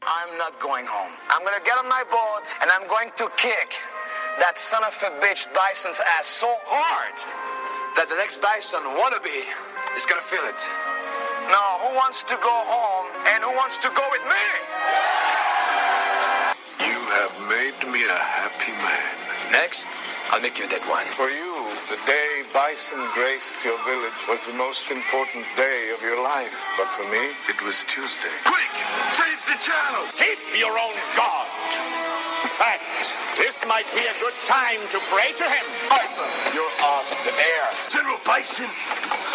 I'm not going home. I'm gonna get on my boat and I'm going to kick that son of a bitch Bison's ass so hard that the next Bison wannabe is gonna feel it. Now, who wants to go home and who wants to go with me? You have made me a happy man. Next, I'll make you a dead one. For you, the day Bison graced your village was the most important day of your life. But for me, it was Tuesday. Quick! Change the channel! Keep your own God! In fact, this might be a good time to pray to him. Bison, you're off the air. General Bison,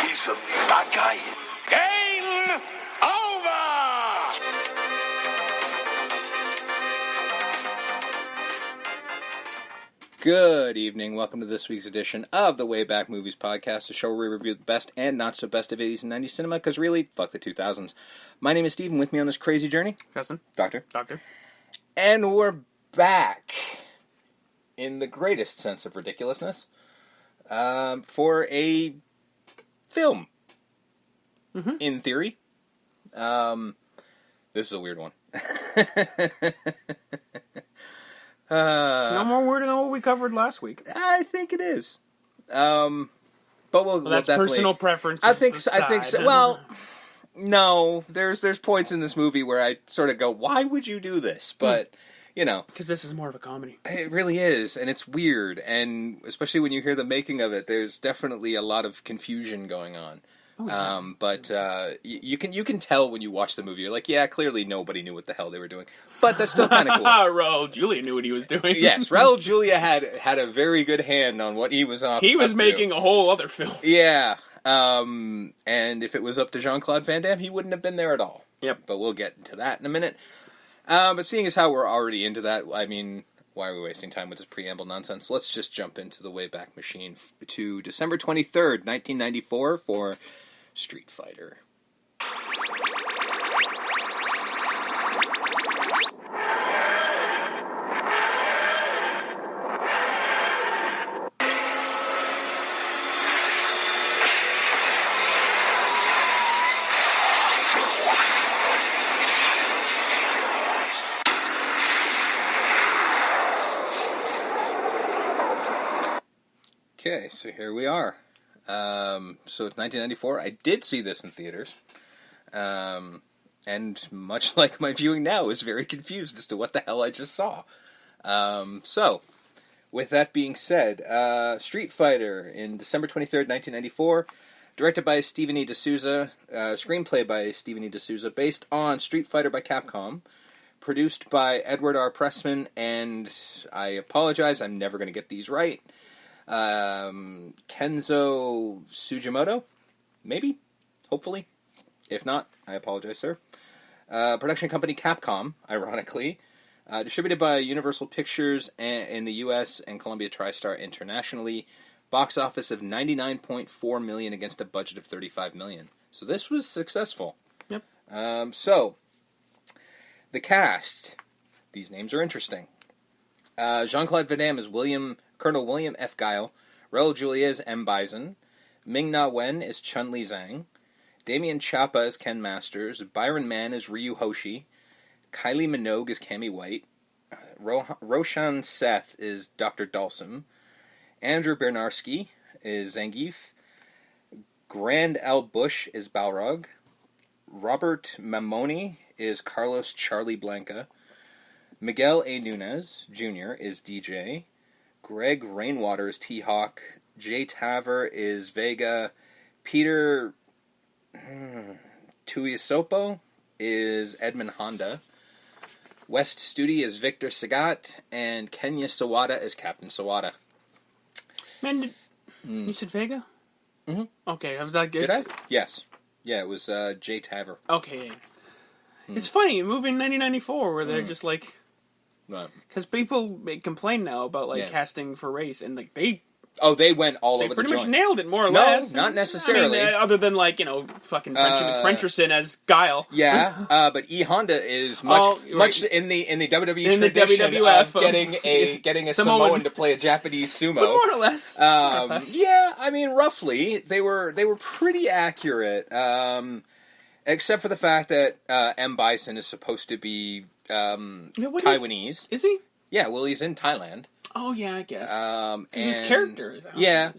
he's a bad guy. Game over! Good evening. Welcome to this week's edition of the WayBack Movies Podcast, a show where we review the best and not so best of 80s and 90s cinema, because really, fuck the 2000s. My name is Steve, and with me on this crazy journey, Justin. Doctor. And we're back, in the greatest sense of ridiculousness, for a film. Mm-hmm. In theory. This is a weird one. no more weird than what we covered last week. I think it is. But we'll that's definitely, personal preferences. I think so. Well, no, there's points in this movie where I sort of go, why would you do this? But, you know. Because this is more of a comedy. It really is, and it's weird, and especially when you hear the making of it, there's definitely a lot of confusion going on. Oh, yeah. But you can tell when you watch the movie, you're like, yeah, clearly nobody knew what the hell they were doing. But that's still kind of cool. Raul Julia knew what he was doing. Yes, Raul Julia had a very good hand on what he was on. He was making a whole other film. Yeah. And if it was up to Jean-Claude Van Damme, he wouldn't have been there at all. Yep. But we'll get into that in a minute. But seeing as how we're already into that, I mean, why are we wasting time with this preamble nonsense? Let's just jump into the Wayback Machine to December 23rd, 1994 for Street Fighter. Okay, so here we are. So it's 1994. I did see this in theaters. And much like my viewing now, is very confused as to what the hell I just saw. So, with that being said, Street Fighter in December 23rd, 1994, directed by Stephen E. D'Souza, screenplay by Stephen E. D'Souza, based on Street Fighter by Capcom, produced by Edward R. Pressman, and I apologize, I'm never going to get these right. Kenzo Sugimoto? Maybe? Hopefully? If not, I apologize, sir. Production company Capcom, ironically. Distributed by Universal Pictures in the U.S. and Columbia TriStar internationally. Box office of $99.4 million against a budget of $35 million. So this was successful. Yep. So, the cast. These names are interesting. Jean-Claude Van Damme is Colonel William F. Guile. Raul Julia is M. Bison. Ming-Na Wen is Chun-Li Zhang. Damien Chapa is Ken Masters. Byron Mann is Ryu Hoshi. Kylie Minogue is Cammy White. Roshan Seth is Dr. Dalsum. Andrew Bernarski is Zangief. Grand L. Bush is Balrog. Robert Mamoni is Carlos Charlie Blanca. Miguel A. Nunez, Jr. is DJ. Greg Rainwater is T-Hawk. Jay Taver is Vega. Peter Tuiasopo is Edmund Honda. West Studi is Victor Sagat. And Kenya Sawada is Captain Sawada. Man, you said Vega? Mm-hmm. Okay, I was like... Did I? Yes. Yeah, it was Jay Taver. Okay, yeah. It's funny, a movie in 1994 where they're just like... Because people complain now about casting for race, and like they went all over the joint. They pretty much nailed it, more or less. No, not necessarily. I mean, other than fucking Frencherson as Guile. Yeah, but E. Honda is much in the WWE in tradition the WWF of getting a Samoan to play a Japanese sumo. But more or less. Yeah, I mean roughly they were pretty accurate. Except for the fact that M. Bison is supposed to be Taiwanese. Is he? Yeah, well, he's in Thailand. Oh, yeah, I guess. And his character is out. Yeah.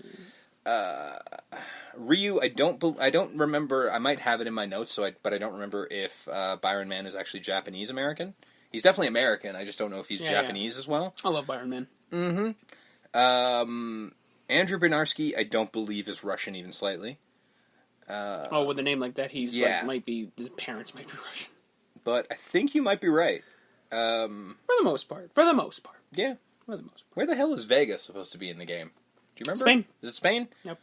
Ryu, I don't remember. I might have it in my notes, but I don't remember if Byron Mann is actually Japanese American. He's definitely American. I just don't know if he's Japanese as well. I love Byron Mann. Mm-hmm. Andrew Bernarski, I don't believe is Russian even slightly. With a name like that, his parents might be Russian. But I think you might be right. For the most part. Yeah. For the most part. Where the hell is Vegas supposed to be in the game? Do you remember? Spain. Is it Spain? Yep.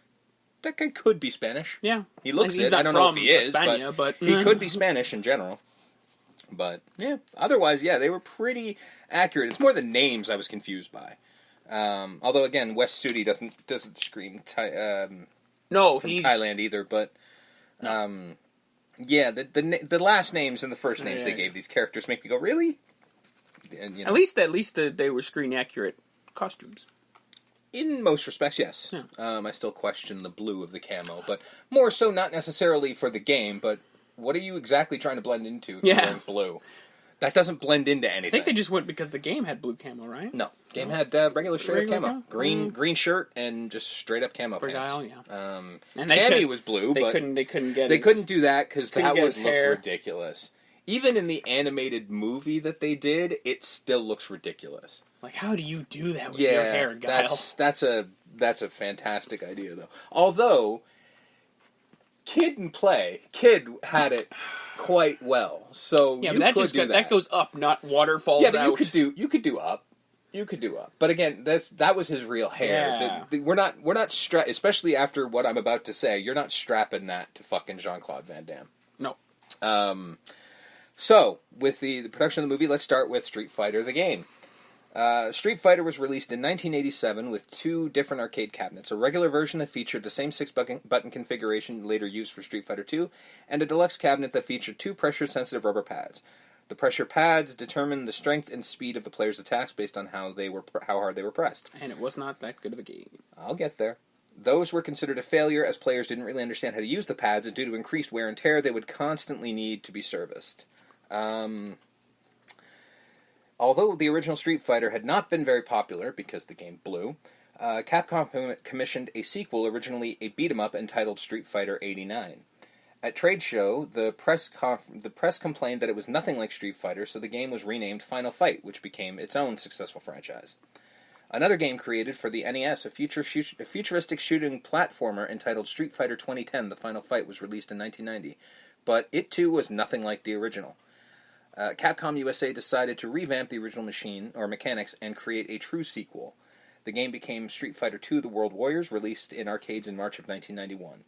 That guy could be Spanish. Yeah. He looks it. I don't know if he is, but he could be Spanish in general. But, yeah. Otherwise, yeah, they were pretty accurate. It's more the names I was confused by. Although, again, Wes Studi doesn't scream no, from Thailand either, but... yeah, the last names and the first names they gave these characters make me go, really? And, At least they were screen accurate costumes. In most respects, yes. Yeah. I still question the blue of the camo, but more so not necessarily for the game, but what are you exactly trying to blend into if you're wearing blue? That doesn't blend into anything. I think they just went because the game had blue camo, right? No. Game had regular straight up camo. Green shirt and just straight up camo pants. Yeah. And Cammy was blue, they but couldn't get they couldn't do that because that would look hair. ridiculous. Even in the animated movie that they did, it still looks ridiculous. Like, how do you do that with your hair, Guile? That's a fantastic idea, though. Although, Kid had it quite well. So yeah, but that goes up, not waterfalls out. Yeah, but you could do up. You could do up. But again, that was his real hair. Yeah. We're not especially after what I'm about to say, you're not strapping that to fucking Jean-Claude Van Damme. No. So, with the production of the movie, let's start with Street Fighter the game. Street Fighter was released in 1987 with 2 different arcade cabinets. A regular version that featured the same 6-button configuration later used for Street Fighter 2, and a deluxe cabinet that featured 2 pressure-sensitive rubber pads. The pressure pads determined the strength and speed of the player's attacks based on how hard they were pressed. And it was not that good of a game. I'll get there. Those were considered a failure as players didn't really understand how to use the pads, and due to increased wear and tear, they would constantly need to be serviced. Although the original Street Fighter had not been very popular because the game blew, Capcom commissioned a sequel, originally a beat-em-up entitled Street Fighter 89. At trade show, the press complained that it was nothing like Street Fighter, so the game was renamed Final Fight, which became its own successful franchise. Another game created for the NES, a futuristic shooting platformer entitled Street Fighter 2010, The Final Fight, was released in 1990, but it too was nothing like the original. Capcom USA decided to revamp the original mechanics and create a true sequel. The game became Street Fighter II: The World Warriors, released in arcades in March of 1991.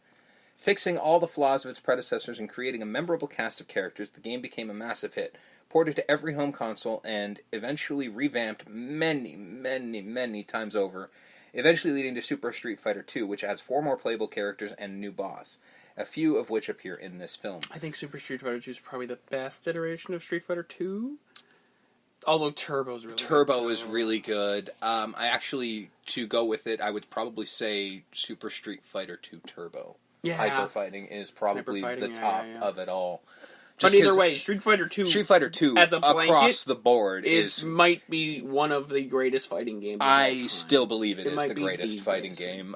Fixing all the flaws of its predecessors and creating a memorable cast of characters, the game became a massive hit, ported to every home console, and eventually revamped many, many, many times over, eventually leading to Super Street Fighter II, which adds 4 more playable characters and a new boss, a few of which appear in this film. I think Super Street Fighter 2 is probably the best iteration of Street Fighter 2. Although Turbo's really Turbo is really good. To go with it, I would probably say Super Street Fighter 2 Turbo. Yeah. Hyper Fighting is probably the top of it all. But either way, Street Fighter 2 as a blanket, across the board might be one of the greatest fighting games of all time. I still believe it is the greatest fighting game.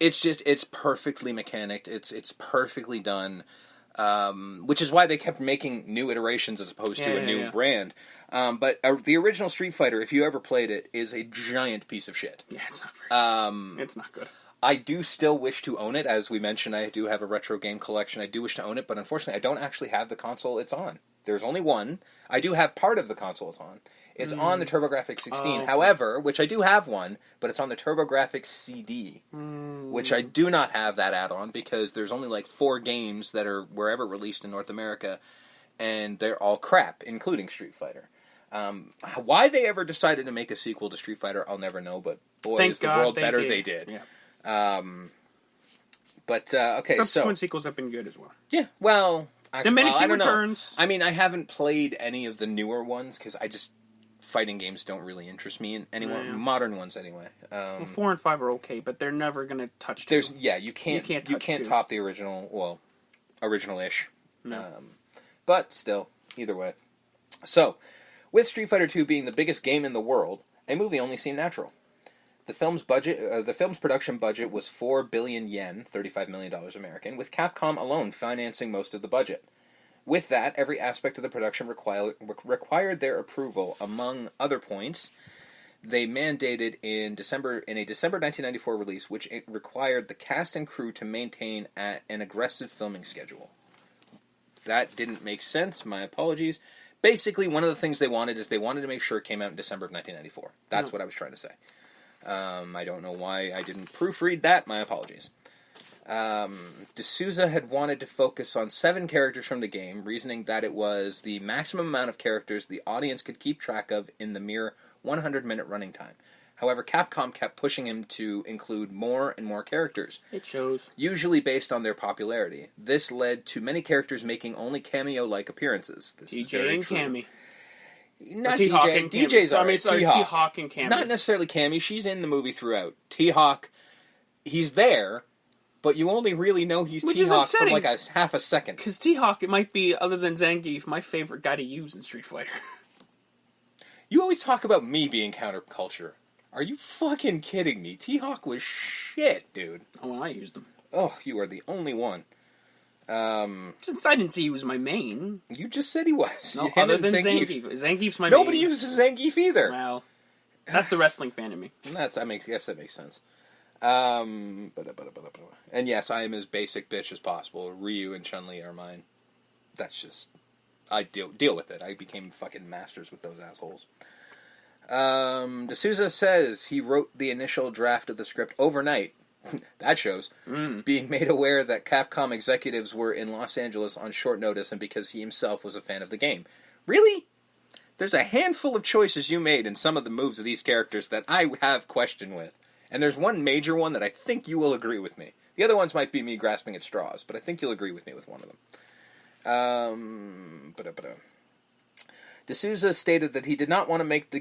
It's perfectly mechanicked. It's perfectly done. Which is why they kept making new iterations as opposed to a new brand. But the original Street Fighter, if you ever played it, is a giant piece of shit. Yeah, it's not very good. It's not good. I do still wish to own it. As we mentioned, I do have a retro game collection. I do wish to own it, but unfortunately I don't actually have the console it's on. There's only one. I do have part of the console it's on. It's on the TurboGrafx 16, however, which I do have one, but it's on the TurboGrafx CD, which I do not have that add-on because there's only like 4 games that are wherever released in North America, and they're all crap, including Street Fighter. Why they ever decided to make a sequel to Street Fighter, I'll never know, but boy, is the world better they did. Yeah. Okay, subsequent sequels have been good as well. Yeah, well... Diminishing Returns. I mean, I haven't played any of the newer ones, because fighting games don't really interest me anymore. Yeah. Modern ones, anyway. 4 and 5 are okay, but they're never going to touch 2. You can't top the original, original-ish. No. But still, either way. So, with Street Fighter II being the biggest game in the world, a movie only seemed natural. The film's production budget was 4 billion yen, $35 million American, with Capcom alone financing most of the budget. With that, every aspect of the production required their approval. Among other points, they mandated in a December 1994 release, which required the cast and crew to maintain an aggressive filming schedule. That didn't make sense. My apologies. Basically, one of the things they wanted to make sure it came out in December of 1994. That's what I was trying to say. I don't know why I didn't proofread that. My apologies. D'Souza had wanted to focus on 7 characters from the game, reasoning that it was the maximum amount of characters the audience could keep track of in the mere 100-minute running time. However, Capcom kept pushing him to include more and more characters. It shows. Usually based on their popularity. This led to many characters making only cameo-like appearances. DJ and Cammy. Not T-Hawk DJ. and Cammy. DJ's alright. T-Hawk and Cammy. Not necessarily Cammy. She's in the movie throughout. T-Hawk, he's there, but you only really know he's T-Hawk for like a half a second. Because T-Hawk, it might be, other than Zangief, my favorite guy to use in Street Fighter. You always talk about me being counterculture. Are you fucking kidding me? T-Hawk was shit, dude. Oh, well, I used him. Oh, you are the only one. Since I didn't see he was my main. You just said he was. No, other than Zangief. Zangief's my Nobody main. uses Zangief either. Well, that's the wrestling fan in me. Yes, that makes sense. And yes, I am as basic bitch as possible. Ryu and Chun-Li are mine. That's just... I deal with it. I became fucking masters with those assholes. D'Souza says he wrote the initial draft of the script overnight. That shows. Being made aware that Capcom executives were in Los Angeles on short notice and because he himself was a fan of the game. Really? There's a handful of choices you made in some of the moves of these characters that I have question with. And there's one major one that I think you will agree with me. The other ones might be me grasping at straws, but I think you'll agree with me with one of them. D'Souza stated that he did not want to make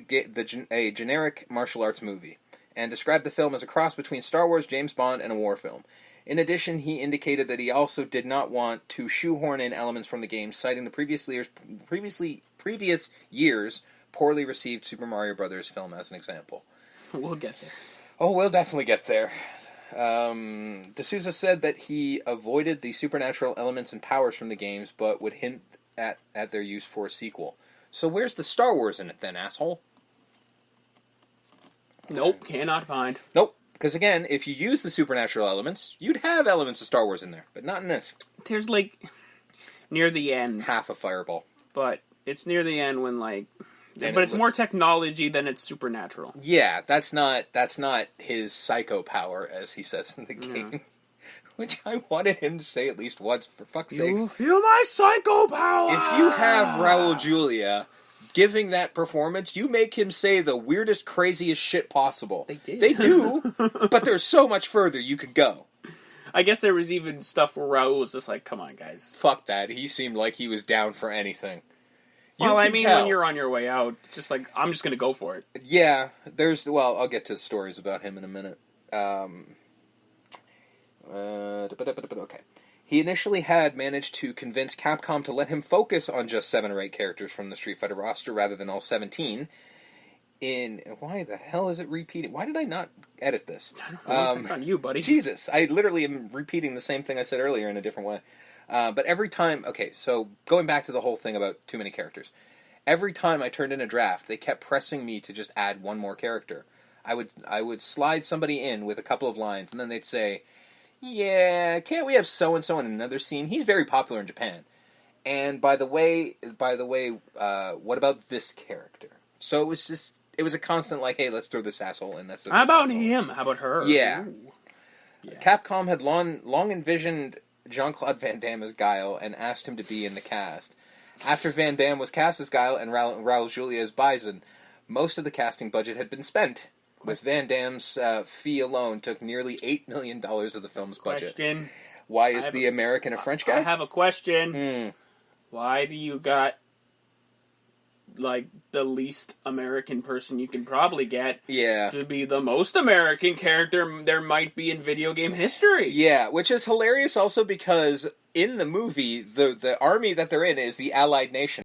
a generic martial arts movie, and described the film as a cross between Star Wars, James Bond, and a war film. In addition, he indicated that he also did not want to shoehorn in elements from the game, citing the previous year's poorly received Super Mario Bros. Film as an example. We'll get there. Oh, we'll definitely get there. D'Souza said that he avoided the supernatural elements and powers from the games, but would hint at their use for a sequel. So where's the Star Wars in it then, asshole? Nope, cannot find. Nope, because again, if you use the supernatural elements, you'd have elements of Star Wars in there, but not in this. There's like, near the end. Half a fireball. But it's near the end when like... But it's more technology than it's supernatural. Yeah, that's not his psycho power, as he says in the game. Which I wanted him to say at least once, for fuck's sake. You feel my psycho power! If you have Raul Julia giving that performance, you make him say the weirdest, craziest shit possible. They did. They do, but there's so much further you could go. I guess there was even stuff where Raul was just like, come on, guys. Fuck that. He seemed like he was down for anything. Well, I mean, when you're on your way out, it's just like, I'm just going to go for it. Yeah, I'll get to stories about him in a minute. Okay. He initially had managed to convince Capcom to let him focus on just 7 or 8 characters from the Street Fighter roster rather than all 17. Why the hell is it repeating? Why did I not edit this? I don't know. It's on you, buddy. Jesus, I literally am repeating the same thing I said earlier in a different way. But every time... Okay, so going back to the whole thing about too many characters. Every time I turned in a draft, they kept pressing me to just add one more character. I would slide somebody in with a couple of lines, and then they'd say, yeah, can't we have so-and-so in another scene? He's very popular in Japan. And by the way, what about this character? So it was a constant like, hey, let's throw this asshole in. How about him? How about her? Yeah. Capcom had long envisioned Jean-Claude Van Damme as Guile and asked him to be in the cast. After Van Damme was cast as Guile and Raul Julia as Bison, most of the casting budget had been spent. With Van Damme's fee alone took nearly $8 million of the film's budget. Question. Why is the American a French guy? I have a question. Why do you got, like, the least American person you can probably get to be the most American character there might be in video game history? Yeah, which is hilarious also because in the movie, the army that they're in is the Allied nation.